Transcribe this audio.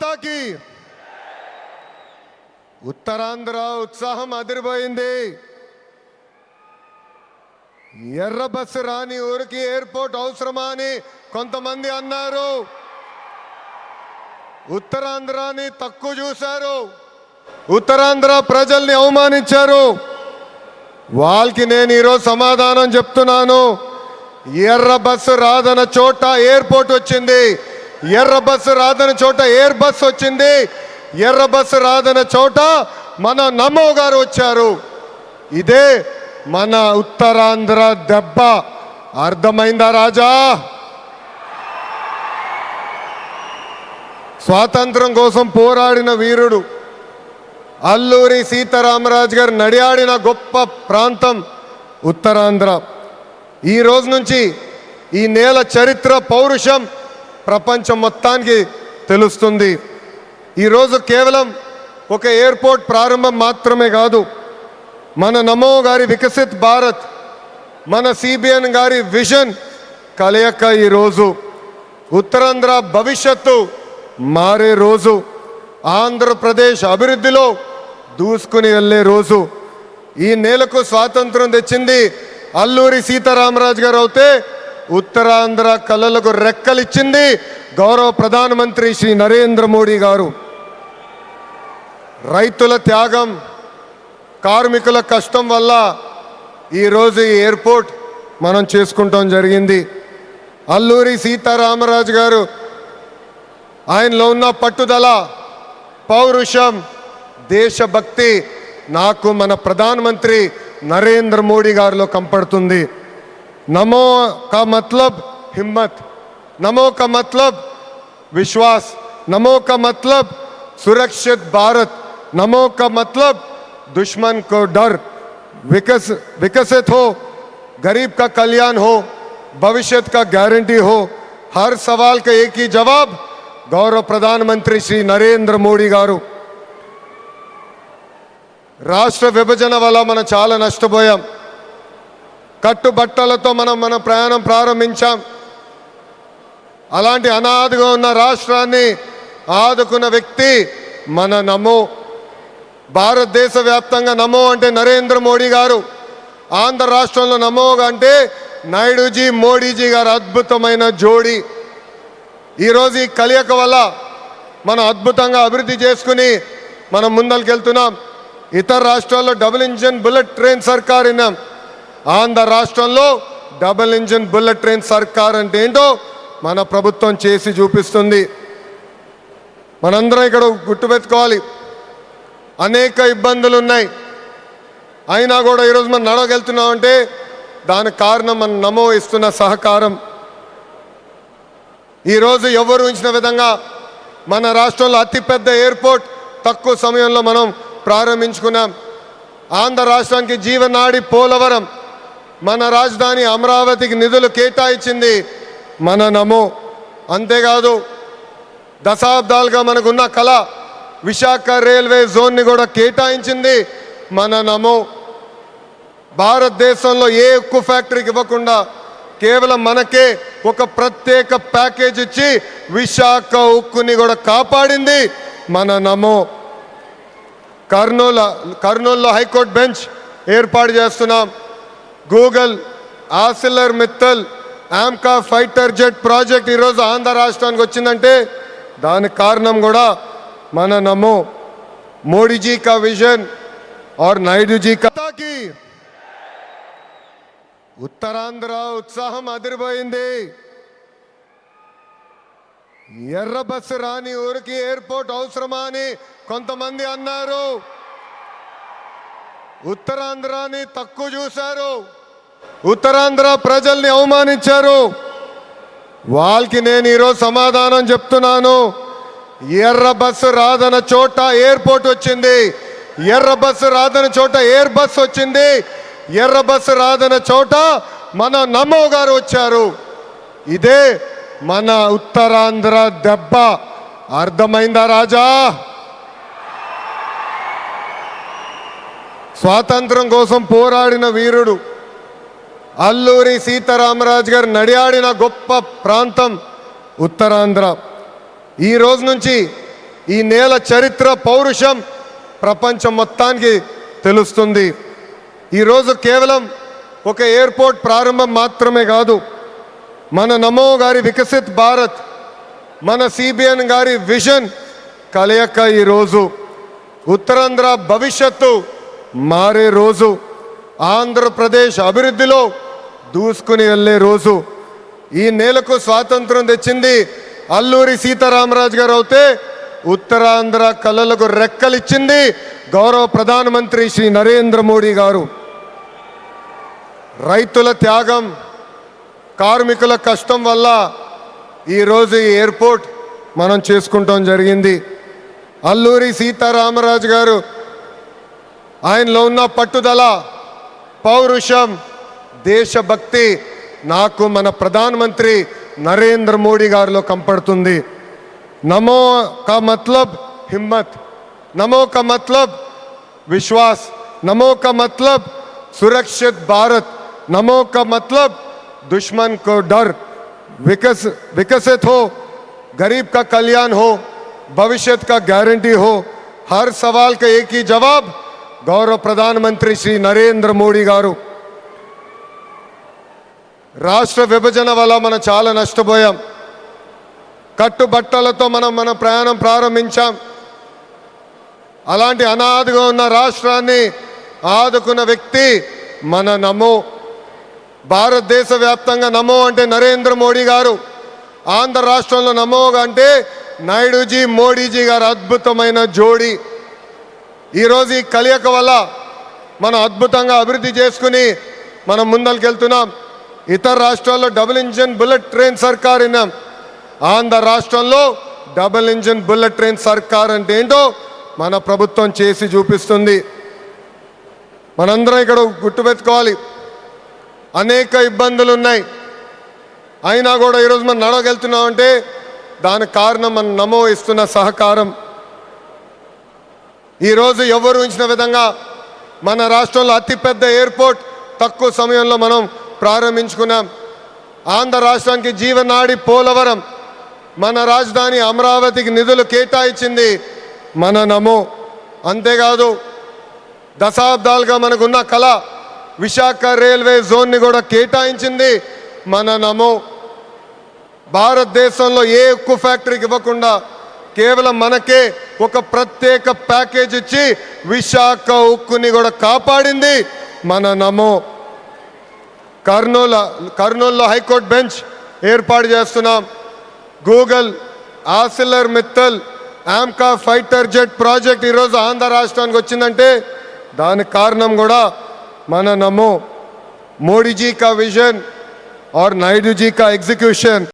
మాతాకి ఉత్తరాంధ్ర ఉత్సాహం అదిరిపోయింది. ఎర్ర బస్సు రాని ఊరికి ఎయిర్పోర్ట్ అవసరమా అని కొంతమంది అన్నారు. ఉత్తరాంధ్రాని తక్కువ చూశారు, ఉత్తరాంధ్ర ప్రజల్ని అవమానించారు. వాళ్ళకి నేను ఈరోజు సమాధానం చెప్తున్నాను. ఎర్ర బస్సు రాదన్న చోట ఎయిర్పోర్ట్ వచ్చింది, ఎర్ర బస్సు రాదన్న చోట ఎయిర్ బస్ వచ్చింది, ఎర్ర బస్సు రాదన్న చోట మన నమో గారు వచ్చారు. ఇదే మన ఉత్తరాంధ్ర దెబ్బ. అర్థమైందా రాజా? స్వాతంత్రం కోసం పోరాడిన వీరుడు అల్లూరి సీతారామరాజు గారు నడియాడిన గొప్ప ప్రాంతం ఉత్తరాంధ్ర. ఈ రోజు నుంచి ఈ నేల చరిత్ర పౌరుషం ప్రపంచం మొత్తానికి తెలుస్తుంది. ఈరోజు కేవలం ఒక ఎయిర్పోర్ట్ ప్రారంభం మాత్రమే కాదు, మన నమో గారి వికసిత్ భారత్, మన సిబిఎన్ గారి విజన్ కలయిక ఈరోజు ఉత్తరాంధ్ర భవిష్యత్తు మారే రోజు, ఆంధ్రప్రదేశ్ అభివృద్ధిలో దూసుకుని వెళ్ళే రోజు. ఈ నేలకు స్వాతంత్రం తెచ్చింది అల్లూరి సీతారామరాజు గారు అవుతే, ఉత్తరాంధ్ర కళలకు రెక్కలిచ్చింది గౌరవ ప్రధానమంత్రి శ్రీ నరేంద్ర మోడీ గారు. రైతుల త్యాగం, కార్మికుల కష్టం వల్ల ఈరోజు ఈ ఎయిర్పోర్ట్ మనం చేసుకుంటాం జరిగింది. అల్లూరి సీతారామరాజు గారు ఆయనలో ఉన్న పట్టుదల, పౌరుషం, దేశభక్తి నాకు మన ప్రధానమంత్రి నరేంద్ర మోడీ గారిలో కంపడుతుంది. నమో కా మతलब हिम्मत, नमो का मतलब विश्वास, नमो का मतलब सुरक्षित भारत, नमो का मतलब दुश्मन को डर, विकसित हो, गरीब का कल्याण हो, भविष्य का गारंटी हो. हर सवाल का एक ही जवाब गौरव प्रधानमंत्री श्री नरेंद्र मोदी गारू. రాష్ట్ర విభజన వల్ల మనం చాలా నష్టపోయాం. కట్టుబట్టలతో మన ప్రయాణం ప్రారంభించాం. అలాంటి అనాథగా ఉన్న రాష్ట్రాన్ని ఆదుకున్న వ్యక్తి మన నమో. భారతదేశ వ్యాప్తంగా నమో అంటే నరేంద్ర మోడీ గారు, ఆంధ్ర రాష్ట్రంలో నమో అంటే నాయుడుజీ మోడీజీ గారు అద్భుతమైన జోడీ. ఈరోజు ఈ కలయిక వల్ల మనం అద్భుతంగా అభివృద్ధి చేసుకుని మనం ముందరికెళ్తున్నాం. ఇతర రాష్ట్రాల్లో డబుల్ ఇంజిన్ బుల్లెట్ ట్రైన్ సర్కార్ విన్నాం. ఆంధ్ర రాష్ట్రంలో డబుల్ ఇంజిన్ బుల్లెట్ ట్రైన్ సర్కార్ అంటే ఏంటో మన ప్రభుత్వం చేసి చూపిస్తుంది. మనందరం ఇక్కడ గుర్తుపెట్టుకోవాలి, అనేక ఇబ్బందులు ఉన్నాయి, అయినా కూడా ఈరోజు మనం నడవగలుగుతున్నామంటే దానికి కారణం మన నమో ఇస్తున్న సహకారం. ఈరోజు ఎవరు ఉంచిన విధంగా మన రాష్ట్రంలో అతిపెద్ద ఎయిర్పోర్ట్ తక్కువ సమయంలో మనం ప్రారంభించుకున్నాం. ఆంధ్ర రాష్ట్రానికి జీవనాడి పోలవరం, మన రాజధాని అమరావతికి నిధులు కేటాయించింది మన నమో. అంతేకాదు దశాబ్దాలుగా మనకున్న కళ విశాఖ రైల్వే జోన్ని కూడా కేటాయించింది మన నమో. భారతదేశంలో ఏ ఉక్కు ఫ్యాక్టరీకి ఇవ్వకుండా కేవలం మనకే ఒక ప్రత్యేక ప్యాకేజ్ ఇచ్చి విశాఖ ఉక్కుని కూడా కాపాడింది మన నమో. కర్నూలులో హైకోర్టు బెంచ్ ఏర్పాటు చేస్తున్నాం. Google, ఆసిలర్ Mittal, AMCA fighter jet project ఈరోజు ఆంధ్ర రాష్ట్రానికి వచ్చిందంటే దానికి కారణం కూడా మన నమో. మోడీజీ కా విజన్ और नायडू जी का की ఉత్తరాంధ్ర ఉత్సాహం అదిరిపోయింది. ఎర్ర బస్సు రాని ఊరికి ఎయిర్పోర్ట్ అవసరమా అని కొంతమంది అన్నారు. ఉత్తరాంధ్రాని తక్కువ చూశారు, ఉత్తరాంధ్ర ప్రజల్ని అవమానించారు. వాళ్ళకి నేను ఈరోజు సమాధానం చెప్తున్నాను. ఎర్ర బస్సు రాదన్న చోట ఎయిర్పోర్ట్ వచ్చింది, ఎర్ర బస్సు రాదన్న చోట ఎయిర్ బస్ వచ్చింది, ఎర్ర బస్సు రాదన్న చోట మన నమో గారు వచ్చారు. ఇదే మన ఉత్తరాంధ్ర దెబ్బ. అర్థమైందా రాజా? స్వాతంత్రం కోసం పోరాడిన వీరుడు అల్లూరి సీతారామరాజు గారు నడియాడిన గొప్ప ప్రాంతం ఉత్తరాంధ్ర. ఈ రోజు నుంచి ఈ నేల చరిత్ర పౌరుషం ప్రపంచం మొత్తానికి తెలుస్తుంది. ఈరోజు కేవలం ఒక ఎయిర్పోర్ట్ ప్రారంభం మాత్రమే కాదు, మన నమో గారి వికసిత్ భారత్, మన సిబిఎన్ గారి విజన్ కలయిక ఈరోజు ఉత్తరాంధ్ర భవిష్యత్తు మారే రోజు, ఆంధ్రప్రదేశ్ అభివృద్ధిలో దూసుకుని వెళ్ళే రోజు. ఈ నేలకు స్వాతంత్రం తెచ్చింది అల్లూరి సీతారామరాజు గారు అవుతే, ఉత్తరాంధ్ర కళలకు రెక్కలిచ్చింది గౌరవ ప్రధానమంత్రి శ్రీ నరేంద్ర మోడీ గారు. రైతుల త్యాగం, కార్మికుల కష్టం వల్ల ఈరోజు ఈ ఎయిర్పోర్ట్ మనం చేసుకుంటాం జరిగింది. అల్లూరి సీతారామరాజు గారు ఆయనలో ఉన్న పట్టుదల, పౌరుషం, దేశభక్తి నాకు మన ప్రధానమంత్రి నరేంద్ర మోడీ గారిలో కంపడుతుంది. నమో కా మతలబ్ హిమ్మత్, నమో కా మతలబ్ విశ్వాస్, నమో కా మతలబ్ सुरक्षित भारत, नमो का मतलब दुश्मन को डर, विकसित हो, गरीब का कल्याण हो, भविष्य का गारंटी हो, हर सवाल का एक ही जवाब गौरव प्रधानमंत्री श्री नरेंद्र मोदी गारू. రాష్ట్ర విభజన వల్ల మనం చాలా నష్టపోయాం. కట్టుబట్టలతో మన ప్రయాణం ప్రారంభించాం. అలాంటి అనాథగా ఉన్న రాష్ట్రాన్ని ఆదుకున్న వ్యక్తి మన నమో. భారతదేశ వ్యాప్తంగా నమో అంటే నరేంద్ర మోడీ గారు, ఆంధ్ర రాష్ట్రంలో నమో అంటే నాయుడుజీ మోడీజీ గారు అద్భుతమైన జోడీ. ఈరోజు ఈ కలయిక వల్ల మనం అద్భుతంగా అభివృద్ధి చేసుకుని మనం ముందరికెళ్తున్నాం. ఇతర రాష్ట్రాల్లో డబుల్ ఇంజిన్ బుల్లెట్ ట్రైన్ సర్కార్ విన్నాం. ఆంధ్ర రాష్ట్రంలో డబుల్ ఇంజిన్ బుల్లెట్ ట్రైన్ సర్కార్ అంటే ఏంటో మన ప్రభుత్వం చేసి చూపిస్తుంది. మనందరం ఇక్కడ గుర్తుపెట్టుకోవాలి, అనేక ఇబ్బందులు ఉన్నాయి, అయినా కూడా ఈరోజు మనం నడవగలుగుతున్నామంటే దానికి కారణం మన నమో ఇస్తున్న సహకారం. ఈరోజు ఎవరు ఊహించిన విధంగా మన రాష్ట్రంలో అతిపెద్ద ఎయిర్పోర్ట్ తక్కువ సమయంలో మనం ప్రారంభించుకున్నాం. ఆంధ్ర రాష్ట్రానికి జీవనాడి పోలవరం, మన రాజధాని అమరావతికి నిధులు కేటాయించింది మన నమో. అంతేకాదు దశాబ్దాలుగా మనకున్న కళ విశాఖ రైల్వే జోన్ని కూడా కేటాయించింది మన నమో. భారతదేశంలో ఏ ఉక్కు ఫ్యాక్టరీకి ఇవ్వకుండా కేవలం మనకే ఒక ప్రత్యేక ప్యాకేజ్ ఇచ్చి విశాఖ ఉక్కుని కూడా కాపాడింది మన నమో. కర్నూలులో హైకోర్టు బెంచ్ ఏర్పాటు చేస్తున్నాం. Google, ఆసిలర్ Mittal, AMCA fighter jet project ఈరోజు ఆంధ్ర రాష్ట్రానికి వచ్చిందంటే దానికి కారణం కూడా మన నమో. మోడీ जी का विजन और नायडू जी का एग्जीक्यूशन